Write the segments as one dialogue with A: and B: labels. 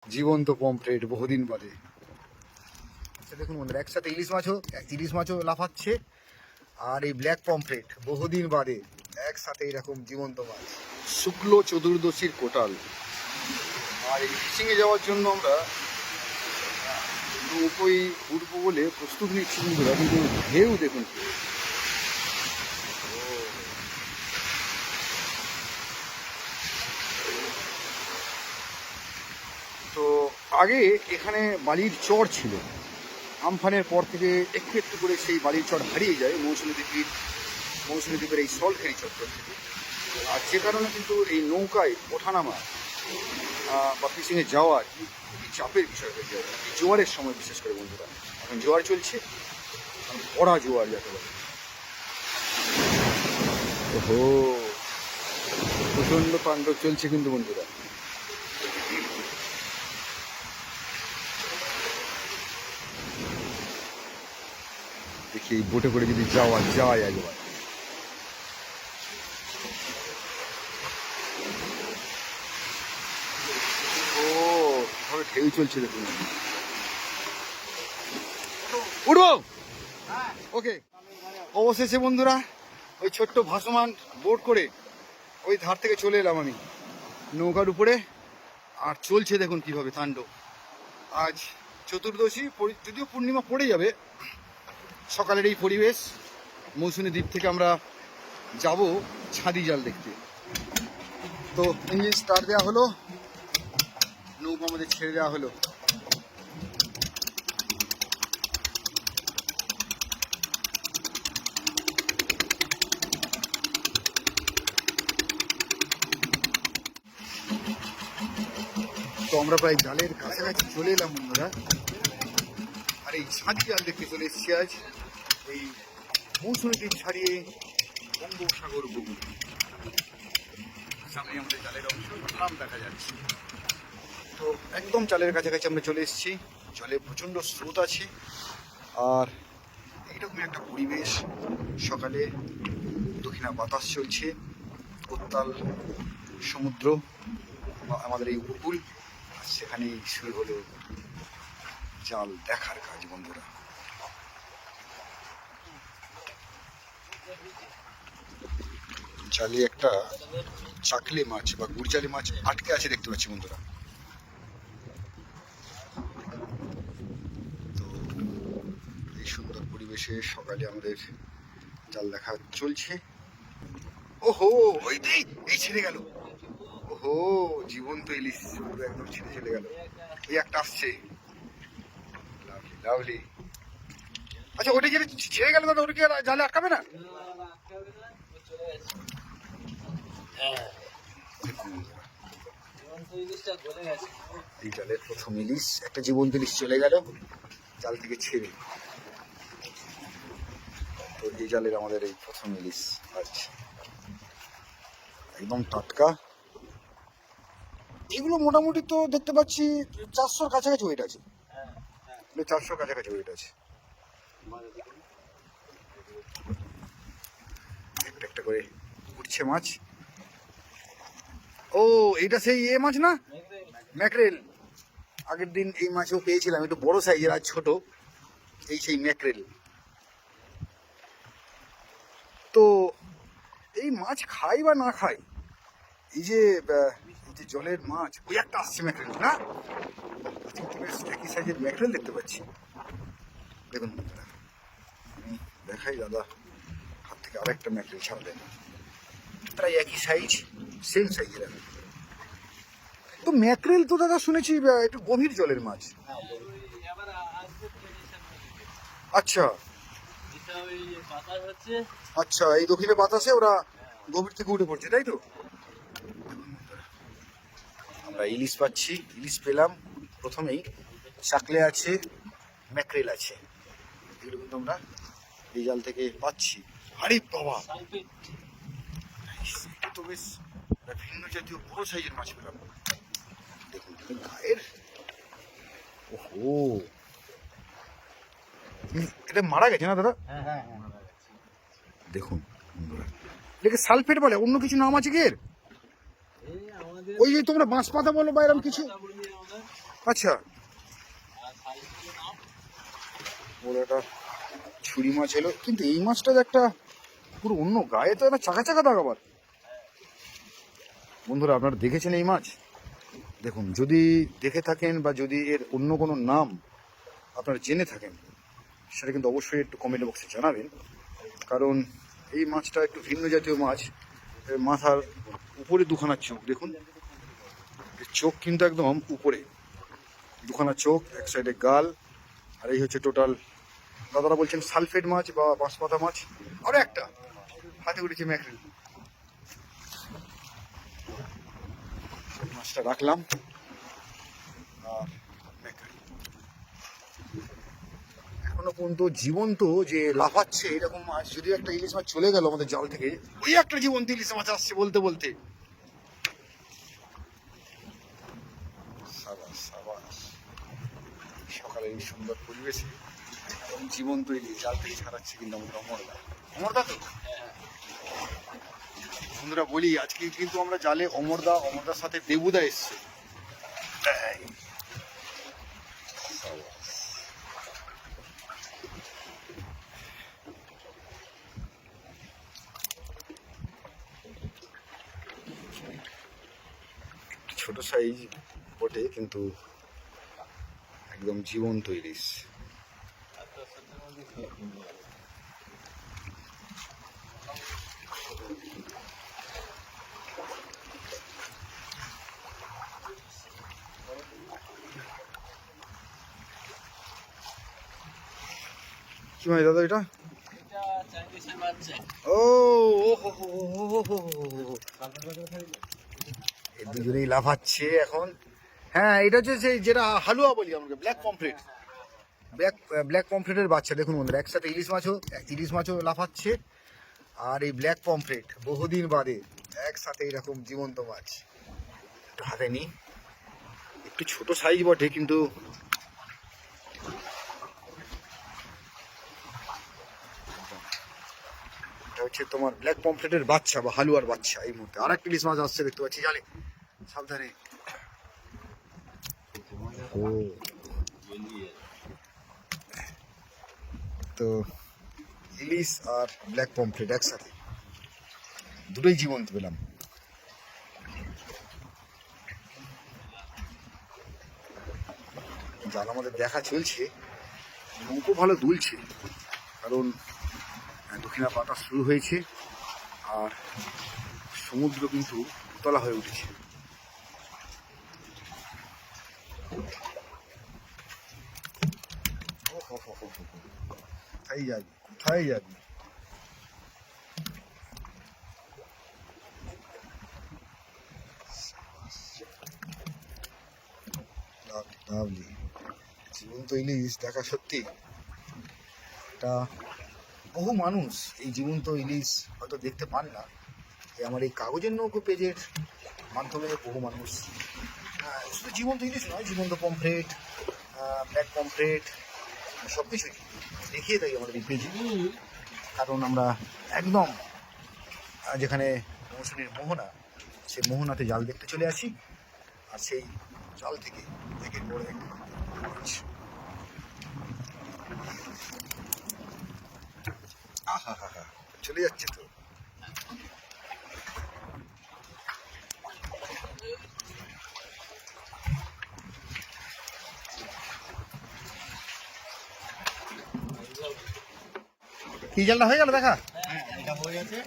A: জীবন্ত পমফ্রেট বহুদিন বাদে। আচ্ছা দেখুন বন্ধুরা, একসাথে ইলিশ মাছও লাফাচ্ছে, আর এই ব্ল্যাক পমফ্রেট বহুদিন বাদে একসাথে এরকম জীবন্ত মাছ। শুক্ল চতুর্দশীর কোটাল। আর এই ফিশিংয়ে যাওয়ার জন্য আমরা নৌকোয় উঠবো বলে প্রস্তুত নিচ্ছি বন্ধুরা, কিন্তু ঢেউ দেখুন। তো আগে এখানে বালির চর ছিল, আমফানের পর থেকে একটু একটু করে সেই বালির চর হারিয়ে যায় মৌসুমী দ্বীপের এই সলখেরি চত্বর থেকে। আর যে কারণে কিন্তু এই নৌকায় ওঠানামা বা ফিশিংয়ে যাওয়া খুবই চাপের বিষয় হয়ে যায় এই জোয়ারের সময়, বিশেষ করে বন্ধুরা। এখন জোয়ার চলছে, ভরা জোয়ার যাকে বলে। ওহো, প্রচণ্ড তাণ্ডব চলছে কিন্তু বন্ধুরা। দেখি এই বোটে করে যদি যাওয়া যায় একবার। ও কিভাবে ঢেউ চলছে দেখুন। উঠবো, ওকে। অবশেষে বন্ধুরা ওই ছোট্ট ভাসমান বোট করে ওই ধার থেকে চলে এলাম আমি নৌকার উপরে। আর চলছে দেখুন কিভাবে তাণ্ডব। আজ চতুর্দশী, যদিও পূর্ণিমা পড়ে যাবে। সকালের এই পরিবেশ, মৌসুমী দ্বীপ থেকে আমরা যাব ছাদি জাল দেখতে। তো ইঞ্জিন স্টার্ট দেওয়া হলো, নৌকা আমাদের ছেড়ে দেওয়া হলো। তো আমরা প্রায় জালের কাছাকাছি চলে এলাম বন্ধুরা। আর এই ছাদি জাল দেখতে চলে এসেছি আজ এই মৌসুমী দ্বীপ ছাড়িয়ে বঙ্গোপসাগর উপকূল। সামনে আমাদের জালের অংশ নাম দেখা যাচ্ছে। তো একদম জালের কাছাকাছি আমরা চলে এসেছি। জলে প্রচণ্ড স্রোত আছে, আর এইরকম একটা পরিবেশ। সকালে দক্ষিণা বাতাস চলছে, উত্তাল সমুদ্র আমাদের এই উপকূল। আর সেখানেই শুরু হলো জাল দেখার কাজ বন্ধুরা। জালে একটা চাকলে মাছ বা গুড়জালি মাছ আটকে আছে দেখতে পাচ্ছি বন্ধুরা। তো এই সুন্দর পরিবেশে সকালে আমাদের জাল দেখা চলছে। ওহো, ওই এই ছেড়ে গেল। ওহো, জীবন্ত ইলিশ পুরো একদম ছিঁড়ে চলে গেল। এই একটা আসছে, লাভলি লাভলি। আচ্ছা, ওটা যে ছেড়ে গেল দাদা, ওটা কি জালে আটকাবে না? এই জালের প্রথম ইলিশ, একটা জীবন্ত ইলিশ চলে গেল জাল থেকে ছেড়ে। তো এই জালের আমাদের এই প্রথম ইলিশ আচ্ছা, একদম টাটকা। এগুলো মোটামুটি তো দেখতে পাচ্ছি 400-র কাছাকাছি ওয়েট আছে, 400-র কাছাকাছি ওয়েট আছে। একটা একটা করে উঠছে মাছ। ও, এইটা সেই মাছ না, ম্যাকরেল। আগের দিন এই মাছও পেয়েছিলাম, একটু বড় সাইজের, আর ছোট। এই সেই ম্যাকরেল। তো এই মাছ খাই বা না খাই, এই যে জলের মাছ, ওই একটা আসছে ম্যাকরেল না, একই সাইজের ম্যাকরেল দেখতে পাচ্ছি। দেখুন আমি দেখাই দাদা, হাত থেকে আরেকটা ম্যাকরেল ছাড়লেন, প্রায় একই সাইজ, সেম সাইজের। তো ম্যাকরেল তো দাদা শুনেছি একটু গভীর জলের মাছ। আচ্ছা আচ্ছা, এই দক্ষিণে বাতাসে ওরা গভীর থেকে উঠে পড়ছে, তাই তো? আমরা ইলিশ পাচ্ছি, ইলিশ পেলাম প্রথমেই। চাকলে আছে, ম্যাকরেল আছে, এগুলো কিন্তু আমরা এই জাল থেকে পাচ্ছি। আরে বাবা, এটা তো বেশ ভিন্ন জাতীয় বড় সাইজের মাছ পেলাম। দেখুন গায়ের, ওহো, এটা মারা গেছে না দাদা? দেখুন বন্ধুরা, এটাকে সালফেট বলে, অন্য কিছু নাম আছে কি এর? ওই যে তোমরা বাঁশ পাতা বলো বা এরকম কিছু? আচ্ছা, বড় একটা ছুরি মাছ এলো, কিন্তু এই মাছটার একটা পুরো অন্য গায়ে তো একটা চাকা চাকা দাগ আবার। বন্ধুরা আপনারা দেখেছেন এই মাছ? দেখুন, যদি দেখে থাকেন বা যদি এর অন্য কোনো নাম আপনারা জেনে থাকেন সেটা কিন্তু অবশ্যই একটু কমেন্ট বক্সে জানাবেন, কারণ এই মাছটা একটু ভিন্ন জাতীয় মাছ। এর মাথার উপরে দুখানা চোখ দেখুন, এর চোখ কিন্তু একদম উপরে, দুখানা চোখ, এক সাইডে গাল, আর এই হচ্ছে টোটাল। দাদারা বলছেন সালফেট মাছ বা বাঁশপাতা মাছ। আরও একটা হাতে উঠেছে ম্যাকরেল, মাছটা রাখলাম। আর ম্যাকরেল এখনো পর্যন্ত জীবন্ত যে লাফাচ্ছে এরকম মাছ, যদি একটা ইলিশ মাছ চলে গেল আমাদের জাল থেকে, ওই একটা জীবন্ত ইলিশ মাছ আসছে বলতে বলতে। সাবাস সাবাস, সকালে এই সুন্দর পরিবেশে একদম জীবন্ত ইলিশ জাল থেকে ছাড়াচ্ছে কিন্তু আমাদের অমরদা। অমরদা তো বন্ধুরা বলি, আজকে কিন্তু আমরা জালে অমরদার সাথে দেবুদা এসছে। ছোট সাইজ বটে, কিন্তু একদম জীবন্ত ইলিশ। কি মাছ দাদা এটা? ও দুজনেই লাফাচ্ছে এখন। হ্যাঁ, এটা হচ্ছে সেই যেটা হালুয়া বলি আমরা, ব্ল্যাক পমফ্রেট। ব্ল্যাক পমফ্রেটের বাচ্চা দেখুন বন্ধুরা, একসাথে ইলিশ মাছও লাফাচ্ছে, আর এই ব্ল্যাক পমফ্রেট বহুদিন বাদে একসাথে এরকম জীবন্ত মাছ। একটু হাতে নিই, একটু ছোট সাইজ বটে, কিন্তু এটা হচ্ছে তোমার ব্ল্যাক পমফ্রেটের বাচ্চা বা হালুয়ার বাচ্চা। এই মুহূর্তে আর একটা ইলিশ মাছ আসছে দেখতে পাচ্ছি জালে, সাবধানে। ও তো ইলিশ আর ব্ল্যাক পমফ্রেট একসাথে দুটোই জীবন্ত পেলাম। জাল আমাদের দেখা চলছে, নৌকো ভালো দুলছে, কারণ দক্ষিণা বাতাস শুরু হয়েছে আর সমুদ্র কিন্তু উতলা হয়ে উঠেছে। কোথায় যাবি, কোথায় যাবি? জীবন্ত ইলিশ দেখা সত্যি এটা, বহু মানুষ এই জীবন্ত ইলিশ হয়তো দেখতে পান না। আমার এই কাগজের নৌকো পেজের মাধ্যমে বহু মানুষ শুধু জীবন্ত ইলিশ নয়, জীবন্ত পমফ্রেট, ব্ল্যাক পমফ্রেট সব কিছুই দেখিয়ে দেয় আমাদের এই পেজে। কারণ আমরা একদম যেখানে মৌসুমীর মোহনা, সেই মোহনাতে জাল দেখতে চলে আসি, আর সেই জাল থেকে একের পর এক আহা হা হা চলে যাচ্ছে তো। কি জালটা হয়ে গেল দেখা? এটা হয়ে গেছে,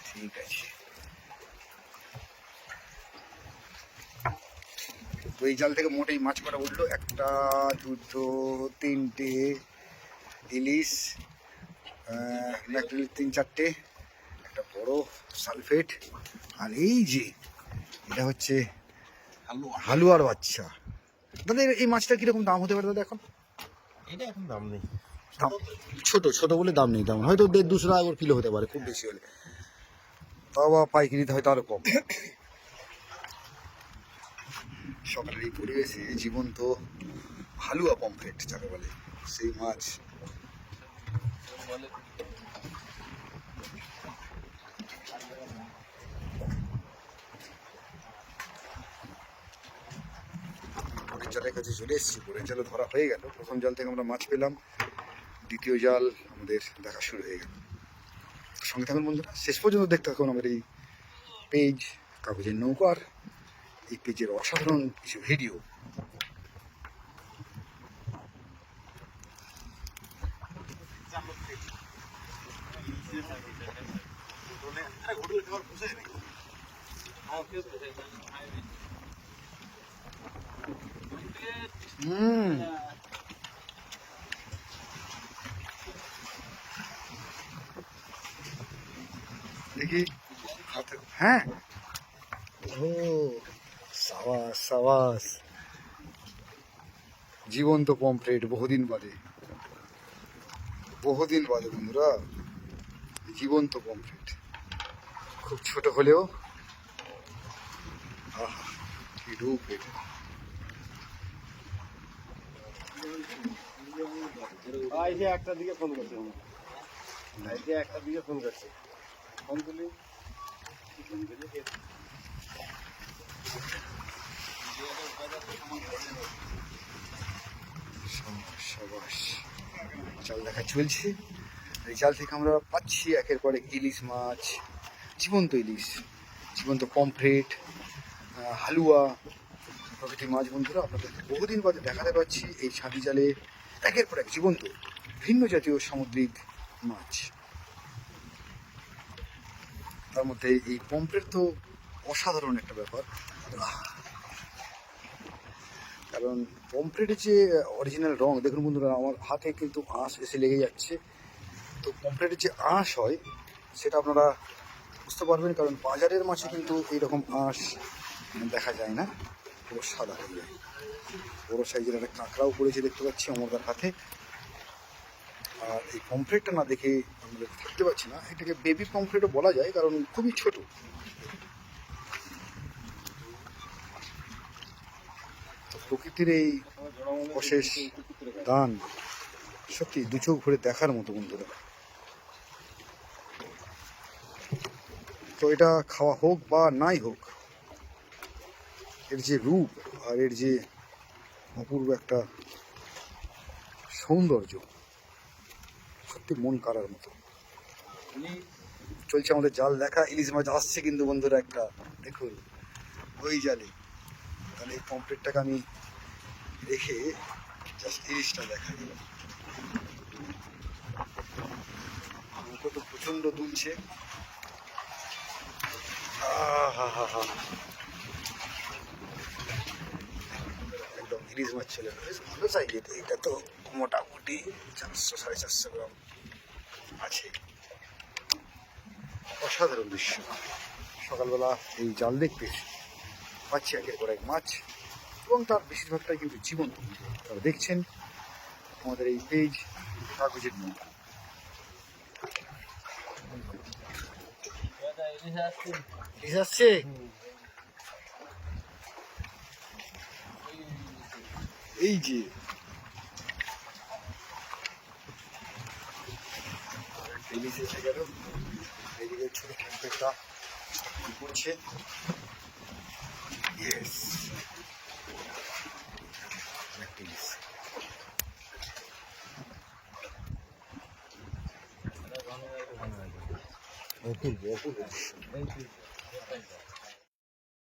A: ঠিক আছে। তো এই জাল থেকে মোটেই মাছ করা উঠলো, একটা দুটো তিনটে ইলিশ, ম্যাকরেল তিন চারটে, একটা বড় সালফেট, আর এই যে এটা হচ্ছে হালুয়ার বাচ্চা। দাদা এই মাছটা কিরকম দাম হতে পারে দাদা এখন?
B: এটা এখন দাম নেই,
A: ছোট ছোট বলে দাম নেই, তেমন হয়তো 150-200 টাকা করে কিলো হতে পারে খুব বেশি হলে, তাও বা পাইকারিতে হয়তো আরো কম। সকালের এই পরিবেশে জীবন্ত হালুয়া পমফ্রেট যাকে বলে সেই মাছ। জালের কাছে চলে এসেছি। বোরের জালও ধরা হয়ে গেল। প্রথম জাল থেকে আমরা মাছ পেলাম, দ্বিতীয় জাল আমাদের দেখা শুরু হয়ে গেল। সঙ্গে থাকুন বন্ধুরা, শেষ পর্যন্ত দেখতে থাকুন আমার এই পেজ কাগজের নৌকার এই পেজের অসাধারণ কিছু ভিডিও। হুম, দেখি হ্যাঁ, ও সাবাস সাবাস, জীবন্ত পমফ্রেট বহুদিন বাদে, বহুদিন বাদে বন্ধুরা জীবন্ত পমফ্রেট, খুব ছোট হলেও আহা কি রূপ এটা।
B: এই যে একটার দিকে ফোন করছে এই যে একটার দিকে ফোন করছে ফোন তুলি
A: সাবাস, জাল দেখা চলছে। এই জাল থেকে আমরা পাচ্ছি একের পর এক ইলিশ মাছ, জীবন্ত ইলিশ, জীবন্ত পমফ্রেট, হালুয়া প্রভৃতি মাছ। বন্ধুরা আপনাদের বহুদিন বাদে দেখাতে পাচ্ছি এই ছাঁদি জালে একের পর এক জীবন্ত ভিন্ন জাতীয় সামুদ্রিক মাছ। তার মধ্যে এই পমফ্রেট তো অসাধারণ একটা ব্যাপার, কারণ পমফ্রেটের যে অরিজিনাল রং দেখুন বন্ধুরা, আমার হাতে কিন্তু আঁশ এসে লেগে যাচ্ছে। তো পমফ্রেটের যে আঁশ হয় সেটা আপনারা বুঝতে পারবেন, কারণ বাজারের মাছে কিন্তু এইরকম আঁশ দেখা যায় না, পুরো সাদা হয়ে যায়। বড়ো সাইজের একটা কাঁকড়াও পড়েছে দেখতে পাচ্ছি অমরদার হাতে। আর এই পমফ্রেটটা না দেখে আমরা থাকতে পারছি না, এটাকে বেবি পমফ্রেটও বলা যায় কারণ খুবই ছোট। তো প্রকৃতির এই অশেষ দান সত্যি দু চোখ ভরে দেখার মতো বন্ধুরা। তো এটা খাওয়া হোক বা নাই হোক, এর যে রূপ আর এর যে অপূর্ব একটা সৌন্দর্য সত্যি মন কাড়ার মতো। চলছে আমাদের জাল দেখা, ইলিশ মাছ আসছে কিন্তু বন্ধুরা একটা, দেখুন ওই জালে। তাহলে এই পমফ্রেটটাকে আমি রেখে জাস্ট ইলিশটা দেখা গেল। নৌকো তো প্রচণ্ড দুলছে, একদম ইলিশ মাছ ছিল, বেশ ভালো সাইজের। এটা তো মোটামুটি 400-450 গ্রাম আছে। অসাধারণ দৃশ্য। সকালবেলা এই জাল দেখতে পাচ্ছি একের পর এক মাছ, এবং তার বেশিরভাগটাই কিন্তু জীবন্ত। তারা দেখছেন আমাদের এই পেজ কাগজের নৌকা। ইলিশ আসছে, এই যে ইলিশ এসে গেল। এইদিকে ছোট ক্যাম্পেরটা করছে, ইয়েস ইলিশ। অপূর্ব অপূর্ব দৃশ্য।